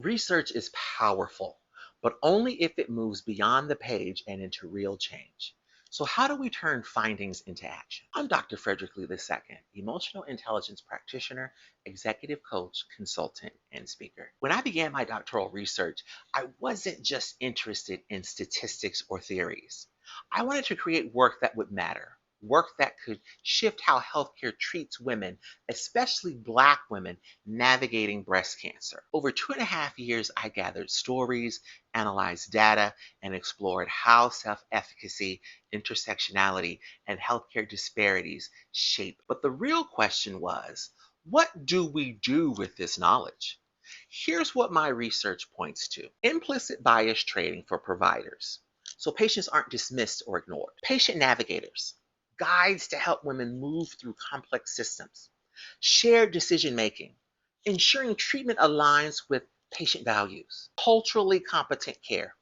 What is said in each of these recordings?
Research is powerful, but only if it moves beyond the page and into real change. So, how do we turn findings into action? I'm Dr. Frederick Lee II, emotional intelligence practitioner, executive coach, consultant, and speaker. When I began my doctoral research, I wasn't just interested in statistics or theories. I wanted to create work that would matter, work that could shift how healthcare treats women, especially Black women navigating breast cancer. Over 2.5 years, I gathered stories, analyzed data, and explored how self efficacy, intersectionality, and healthcare disparities shape. But the real question was, what do we do with this knowledge? Here's what my research points to: implicit bias training for providers, so patients aren't dismissed or ignored; patient navigators, guides to help women move through complex systems; shared decision making, ensuring treatment aligns with patient values; culturally competent care,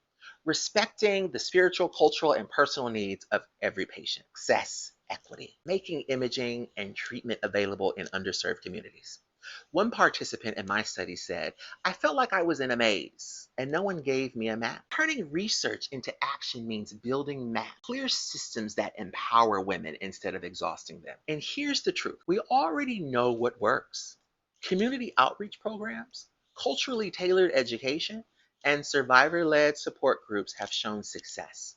respecting the spiritual, cultural, and personal needs of every patient; access equity, making imaging and treatment available in underserved communities. One participant in my study said, "I felt like I was in a maze and no one gave me a map." Turning research into action means building maps, clear systems that empower women instead of exhausting them. And here's the truth: we already know what works. Community outreach programs, culturally tailored education, and survivor led support groups have shown success.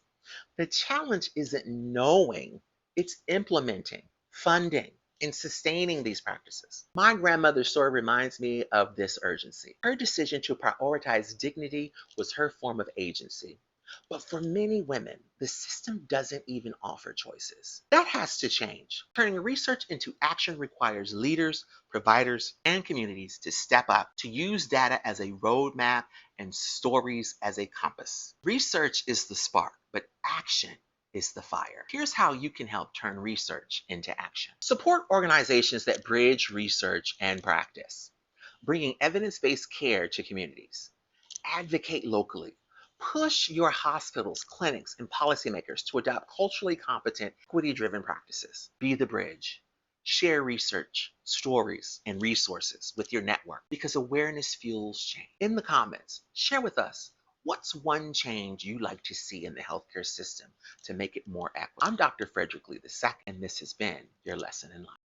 The challenge isn't knowing, it's implementing, funding, and sustaining these practices. My grandmother's story reminds me of this urgency. Her decision to prioritize dignity was her form of agency. But for many women, the system doesn't even offer choices. That has to change. Turning research into action requires leaders, providers, and communities to step up, to use data as a roadmap and stories as a compass. Research is the spark, but action is the fire. Here's how you can help turn research into action. Support organizations that bridge research and practice, bringing evidence-based care to communities. Advocate locally. Push your hospitals, clinics, and policymakers to adopt culturally competent, equity-driven practices. Be the bridge. Share research, stories, and resources with your network, because awareness fuels change. In the comments, share with us, what's one change you'd like to see in the healthcare system to make it more equitable? I'm Dr. Frederick Lee II, and this has been your lesson in life.